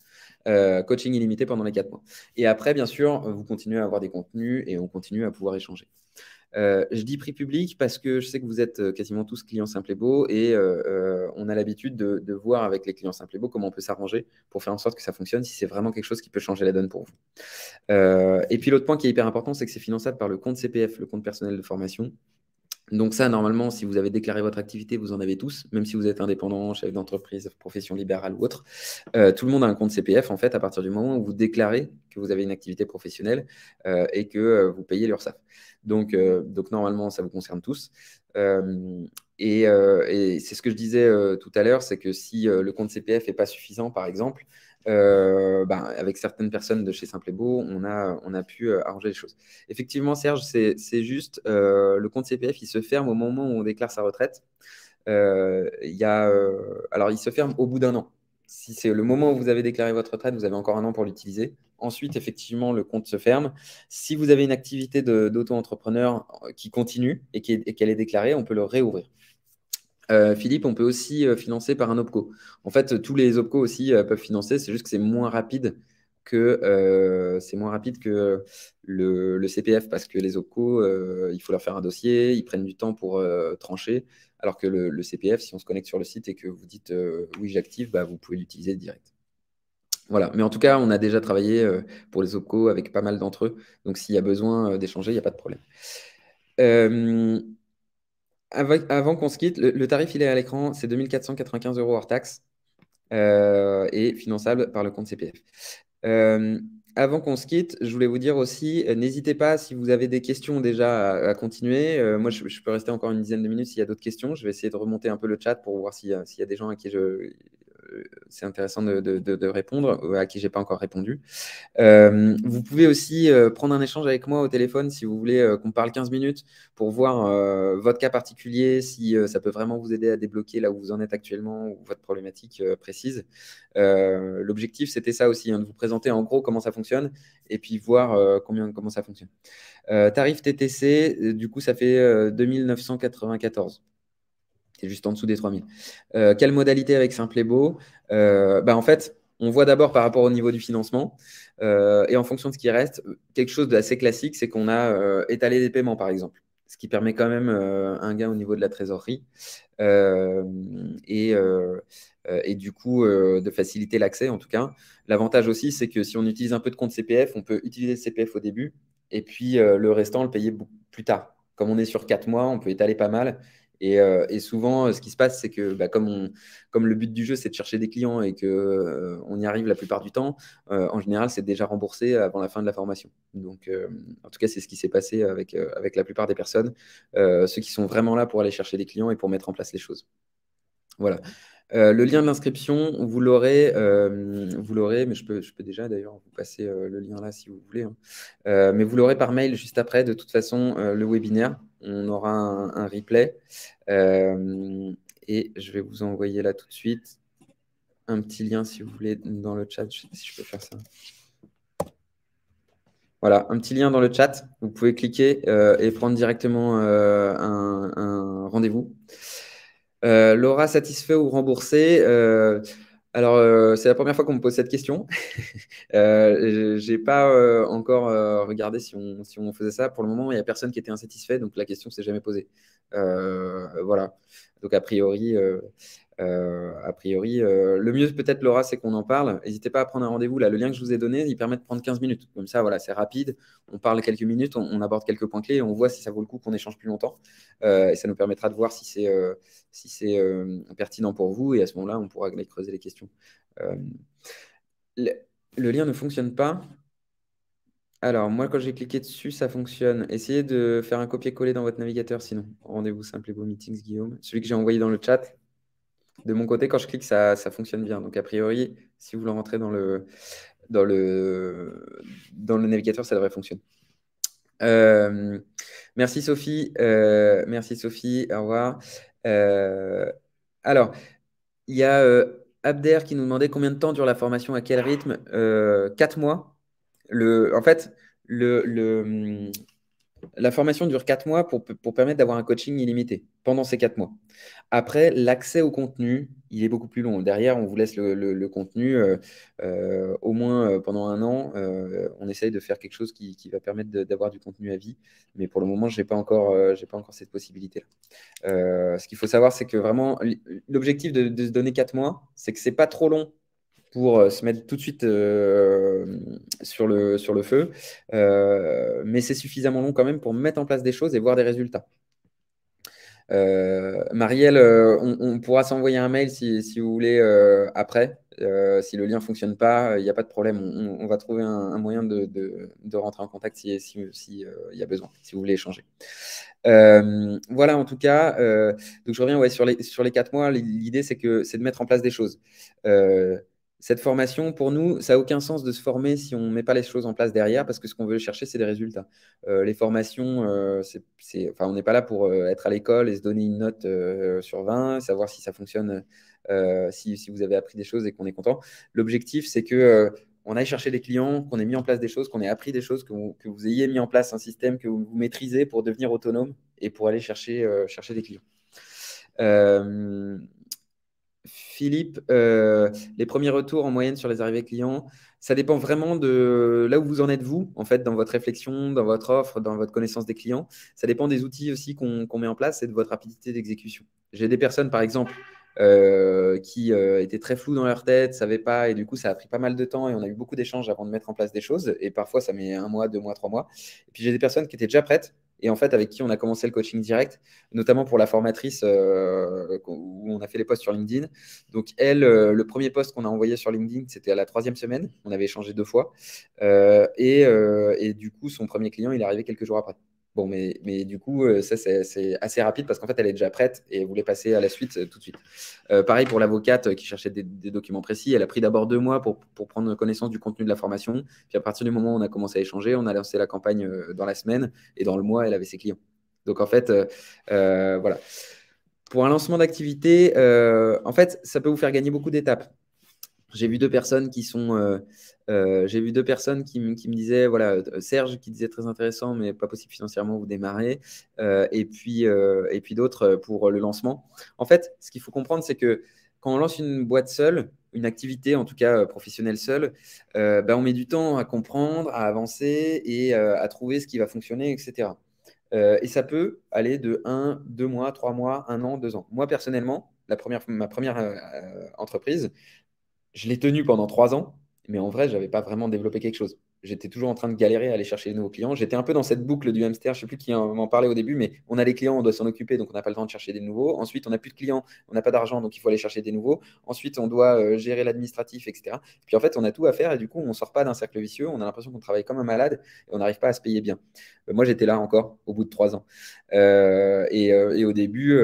A: Coaching illimité pendant les 4 mois. Et après, bien sûr, vous continuez à avoir des contenus et on continue à pouvoir échanger. Je dis prix public parce que je sais que vous êtes quasiment tous clients Simple et Beau et on a l'habitude de voir avec les clients Simple et Beau comment on peut s'arranger pour faire en sorte que ça fonctionne si c'est vraiment quelque chose qui peut changer la donne pour vous. Et puis l'autre point qui est hyper important, c'est que c'est finançable par le compte CPF, le compte personnel de formation. Donc ça, normalement, si vous avez déclaré votre activité, vous en avez tous, même si vous êtes indépendant, chef d'entreprise, profession libérale ou autre. Tout le monde a un compte CPF, en fait, à partir du moment où vous déclarez que vous avez une activité professionnelle et que vous payez l'URSSAF. Donc, normalement, ça vous concerne tous. Et c'est ce que je disais tout à l'heure, c'est que si le compte CPF n'est pas suffisant, par exemple, avec certaines personnes de chez Simple et Beau, on a pu arranger les choses. Effectivement, Serge, c'est juste, le compte CPF, il se ferme au moment où on déclare sa retraite. Alors, il se ferme au bout d'un an. Si c'est le moment où vous avez déclaré votre retraite, vous avez encore un an pour l'utiliser. Ensuite, effectivement, le compte se ferme. Si vous avez une activité d'auto-entrepreneur qui continue et qu'elle est déclarée, on peut le réouvrir. Philippe, on peut aussi financer par un OPCO. En fait, tous les OPCO aussi peuvent financer, c'est juste que c'est moins rapide que le CPF parce que les OPCO, il faut leur faire un dossier, ils prennent du temps pour trancher, alors que le CPF, si on se connecte sur le site et que vous dites oui, j'active, bah, vous pouvez l'utiliser direct. Voilà, mais en tout cas, on a déjà travaillé pour les OPCO avec pas mal d'entre eux, donc s'il y a besoin d'échanger, il n'y a pas de problème. Avant qu'on se quitte, le tarif, il est à l'écran, c'est 2495 € hors taxe et finançable par le compte CPF. Avant qu'on se quitte, je voulais vous dire aussi, n'hésitez pas si vous avez des questions déjà à continuer. Moi, je peux rester encore une dizaine de minutes s'il y a d'autres questions. Je vais essayer de remonter un peu le chat pour voir s'il y a des gens à qui c'est intéressant de répondre, à qui je n'ai pas encore répondu. Vous pouvez aussi prendre un échange avec moi au téléphone si vous voulez qu'on parle 15 minutes pour voir votre cas particulier, si ça peut vraiment vous aider à débloquer là où vous en êtes actuellement ou votre problématique précise. L'objectif, c'était ça aussi, hein, de vous présenter en gros comment ça fonctionne et puis voir comment ça fonctionne. Tarif TTC, du coup, ça fait 2994. C'est juste en dessous des 3000. Quelle modalité avec Simple et Beau? En fait, on voit d'abord par rapport au niveau du financement et en fonction de ce qui reste, quelque chose d'assez classique, c'est qu'on a étalé des paiements, par exemple, ce qui permet quand même un gain au niveau de la trésorerie euh, et, euh, et du coup de faciliter l'accès en tout cas. L'avantage aussi, c'est que si on utilise un peu de compte CPF, on peut utiliser le CPF au début et puis le restant, le payer plus tard. Comme on est sur 4 mois, on peut étaler pas mal. Et souvent, ce qui se passe, c'est que comme le but du jeu, c'est de chercher des clients et qu'on y arrive la plupart du temps, en général, c'est déjà remboursé avant la fin de la formation. Donc, en tout cas, c'est ce qui s'est passé avec la plupart des personnes, ceux qui sont vraiment là pour aller chercher des clients et pour mettre en place les choses. Voilà. Le lien de l'inscription, vous l'aurez, mais je peux déjà d'ailleurs vous passer le lien là si vous voulez, hein. Mais vous l'aurez par mail juste après. De toute façon, le webinaire, on aura un replay. Euh, et je vais vous envoyer là tout de suite un petit lien si vous voulez dans le chat. Je sais pas si je peux faire ça. Voilà, un petit lien dans le chat. Vous pouvez cliquer et prendre directement un rendez-vous. Laura, satisfait ou remboursé? Alors, c'est la première fois qu'on me pose cette question. J'ai pas encore regardé si on faisait ça. Pour le moment, il n'y a personne qui était insatisfait, donc la question s'est jamais posée. Voilà. Donc, le mieux peut-être, Laura, c'est qu'on en parle. N'hésitez pas à prendre un rendez-vous. Là, le lien que je vous ai donné, il permet de prendre 15 minutes. Comme ça, voilà, c'est rapide. On parle quelques minutes, on aborde quelques points clés et on voit si ça vaut le coup qu'on échange plus longtemps. Et ça nous permettra de voir si c'est pertinent pour vous. Et à ce moment-là, on pourra aller creuser les questions. Euh, le, le lien ne fonctionne pas. Alors, moi, quand j'ai cliqué dessus, ça fonctionne. Essayez de faire un copier-coller dans votre navigateur, sinon. Rendez-vous simple et beau meetings, Guillaume. Celui que j'ai envoyé dans le chat. De mon côté, quand je clique, ça fonctionne bien. Donc, a priori, si vous le rentrez dans le, dans le navigateur, ça devrait fonctionner. Merci Sophie. Merci Sophie. Au revoir. Euh, alors, il y a Abder qui nous demandait combien de temps dure la formation, à quel rythme? 4 mois. En fait, la formation dure 4 mois pour permettre d'avoir un coaching illimité pendant ces 4 mois. Après, l'accès au contenu, il est beaucoup plus long. Derrière, on vous laisse le contenu au moins pendant un an. On essaye de faire quelque chose qui va permettre d'avoir du contenu à vie. Mais pour le moment, j'ai pas encore cette possibilité-là. Ce qu'il faut savoir, c'est que vraiment, l'objectif de se donner 4 mois, c'est que c'est pas trop long pour se mettre tout de suite sur le feu. Mais c'est suffisamment long quand même pour mettre en place des choses et voir des résultats. Marielle, on pourra s'envoyer un mail si vous voulez après. Si le lien ne fonctionne pas, il n'y a pas de problème. On va trouver un moyen de rentrer en contact si, il y a besoin, si vous voulez échanger. Voilà, en tout cas, donc je reviens ouais, sur les 4 mois. L'idée, c'est de mettre en place des choses. Cette formation, pour nous, ça n'a aucun sens de se former si on ne met pas les choses en place derrière, parce que ce qu'on veut chercher, c'est des résultats. Les formations, enfin, on n'est pas là pour être à l'école et se donner une note sur 20, savoir si ça fonctionne, si vous avez appris des choses et qu'on est content. L'objectif, c'est que on aille chercher des clients, qu'on ait mis en place des choses, qu'on ait appris des choses, que vous ayez mis en place un système que vous maîtrisez pour devenir autonome et pour aller chercher des clients. Philippe, les premiers retours en moyenne sur les arrivées clients, ça dépend vraiment de là où vous en êtes, vous, en fait, dans votre réflexion, dans votre offre, dans votre connaissance des clients. Ça dépend des outils aussi qu'on met en place et de votre rapidité d'exécution. J'ai des personnes, par exemple, qui étaient très floues dans leur tête, ne savaient pas, et du coup, ça a pris pas mal de temps et on a eu beaucoup d'échanges avant de mettre en place des choses. Et parfois, ça met 1 mois, 2 mois, 3 mois. Et puis, j'ai des personnes qui étaient déjà prêtes et en fait, avec qui on a commencé le coaching direct, notamment pour la formatrice où on a fait les posts sur LinkedIn. Donc, elle, le premier post qu'on a envoyé sur LinkedIn, c'était à la 3e semaine. On avait échangé 2 fois. Et du coup, son premier client, il est arrivé quelques jours après. Bon, mais du coup, ça, c'est assez rapide parce qu'en fait, elle est déjà prête et elle voulait passer à la suite tout de suite. Pareil pour l'avocate qui cherchait des documents précis. Elle a pris d'abord 2 mois pour prendre connaissance du contenu de la formation. Puis à partir du moment où on a commencé à échanger, on a lancé la campagne dans la semaine et dans le mois, elle avait ses clients. Donc en fait, voilà. Pour un lancement d'activité, en fait, ça peut vous faire gagner beaucoup d'étapes. J'ai vu 2 personnes qui me disaient, voilà, Serge qui disait très intéressant, mais pas possible financièrement, vous démarrez. Et puis d'autres pour le lancement. En fait, ce qu'il faut comprendre, c'est que quand on lance une boîte seule, une activité en tout cas professionnelle seule, on met du temps à comprendre, à avancer et à trouver ce qui va fonctionner, etc. Et ça peut aller de 1, 2 mois, 3 mois, 1 an, 2 ans. Moi, personnellement, ma première entreprise, je l'ai tenue pendant 3 ans, mais en vrai, je n'avais pas vraiment développé quelque chose. j'étais toujours en train de galérer à aller chercher de nouveaux clients. J'étais un peu dans cette boucle du hamster. Je ne sais plus qui m'en parlait au début, mais on a les clients, on doit s'en occuper, donc on n'a pas le temps de chercher des nouveaux. Ensuite, on n'a plus de clients, on n'a pas d'argent, donc il faut aller chercher des nouveaux. Ensuite, on doit gérer l'administratif, etc. Puis en fait, on a tout à faire et du coup, on ne sort pas d'un cercle vicieux. On a l'impression qu'on travaille comme un malade et on n'arrive pas à se payer bien. Moi, j'étais là encore au bout de 3 ans. Et au début,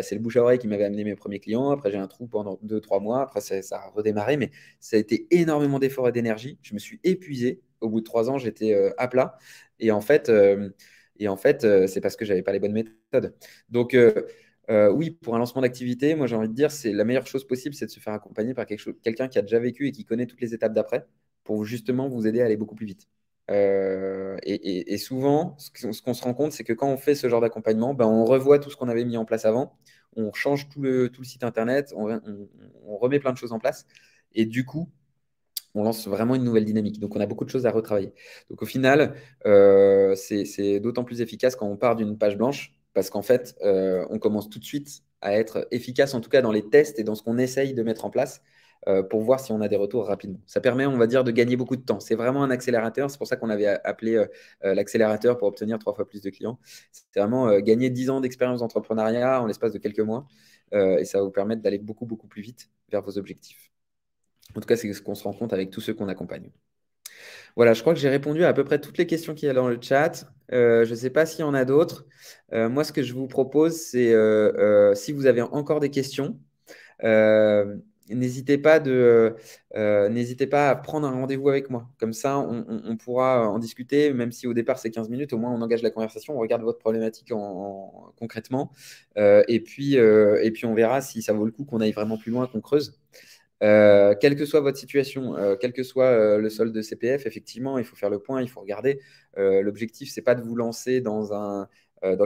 A: c'est le bouche à oreille qui m'avait amené mes premiers clients. Après, j'ai un trou pendant 2, 3 mois. Après, ça a redémarré, mais ça a été énormément d'efforts et d'énergie. Je me suis épuisé. Au bout de 3 ans, j'étais à plat. Et en fait, c'est parce que j'avais pas les bonnes méthodes. Donc, oui, pour un lancement d'activité, moi, j'ai envie de dire, c'est la meilleure chose possible, c'est de se faire accompagner par quelqu'un qui a déjà vécu et qui connaît toutes les étapes d'après pour justement vous aider à aller beaucoup plus vite. Et souvent, ce qu'on se rend compte, c'est que quand on fait ce genre d'accompagnement, ben, on revoit tout ce qu'on avait mis en place avant, on change tout le site internet, on remet plein de choses en place. Et du coup, on lance vraiment une nouvelle dynamique. Donc, on a beaucoup de choses à retravailler. Donc, au final, c'est d'autant plus efficace quand on part d'une page blanche, parce qu'en fait, on commence tout de suite à être efficace, en tout cas dans les tests et dans ce qu'on essaye de mettre en place, pour voir si on a des retours rapidement. Ça permet, on va dire, de gagner beaucoup de temps. C'est vraiment un accélérateur. C'est pour ça qu'on avait appelé l'accélérateur pour obtenir 3 fois plus de clients. C'est vraiment gagner 10 ans d'expérience d'entrepreneuriat en l'espace de quelques mois. Et ça va vous permettre d'aller beaucoup, beaucoup plus vite vers vos objectifs. En tout cas, c'est ce qu'on se rend compte avec tous ceux qu'on accompagne. Voilà, je crois que j'ai répondu à peu près toutes les questions qu'il y a dans le chat. Je ne sais pas s'il y en a d'autres. Moi, ce que je vous propose, c'est si vous avez encore des questions, euh, n'hésitez pas à prendre un rendez-vous avec moi. Comme ça, on pourra en discuter, même si au départ c'est 15 minutes, au moins on engage la conversation, on regarde votre problématique concrètement. Et puis on verra si ça vaut le coup qu'on aille vraiment plus loin, qu'on creuse. Quelle que soit votre situation, quel que soit le solde de CPF, effectivement, il faut faire le point, il faut regarder. L'objectif, c'est pas de vous lancer dans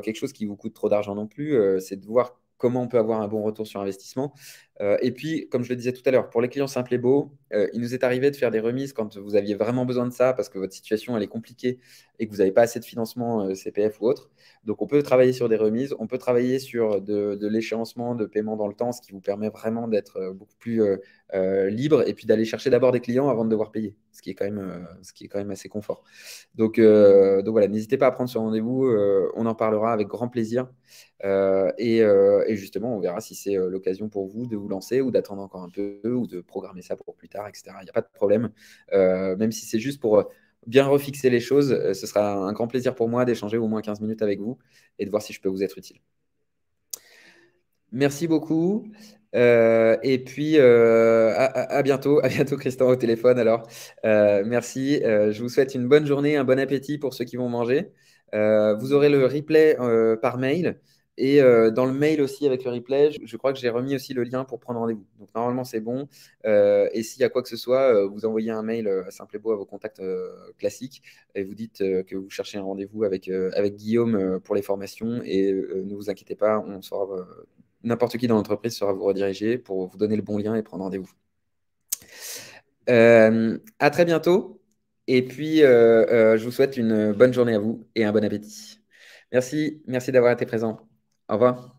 A: quelque chose qui vous coûte trop d'argent non plus, c'est de voir comment on peut avoir un bon retour sur investissement. Et puis, comme je le disais tout à l'heure, pour les clients simples et beaux, il nous est arrivé de faire des remises quand vous aviez vraiment besoin de ça parce que votre situation elle est compliquée et que vous n'avez pas assez de financement CPF ou autre. Donc, on peut travailler sur des remises, on peut travailler sur de l'échéancement de paiement dans le temps, ce qui vous permet vraiment d'être beaucoup plus libre et puis d'aller chercher d'abord des clients avant de devoir payer, ce qui est quand même assez confort. Donc voilà, n'hésitez pas à prendre ce rendez-vous, on en parlera avec grand plaisir. Et justement, on verra si c'est l'occasion pour vous de vous lancer ou d'attendre encore un peu ou de programmer ça pour plus tard, etc. Il n'y a pas de problème. Même si c'est juste pour bien refixer les choses, ce sera un grand plaisir pour moi d'échanger au moins 15 minutes avec vous et de voir si je peux vous être utile. Merci beaucoup. Et puis, à bientôt. À bientôt, Christian, au téléphone. Alors, merci. Je vous souhaite une bonne journée, un bon appétit pour ceux qui vont manger. Vous aurez le replay par mail. Et dans le mail aussi, avec le replay, je crois que j'ai remis aussi le lien pour prendre rendez-vous. Donc, normalement, c'est bon. Et s'il y a quoi que ce soit, vous envoyez un mail à Simple et Beau à vos contacts classiques et vous dites que vous cherchez un rendez-vous avec Guillaume pour les formations. Et ne vous inquiétez pas, on sera n'importe qui dans l'entreprise sera vous rediriger pour vous donner le bon lien et prendre rendez-vous. À très bientôt. Et puis, je vous souhaite une bonne journée à vous et un bon appétit. Merci d'avoir été présent. Au revoir.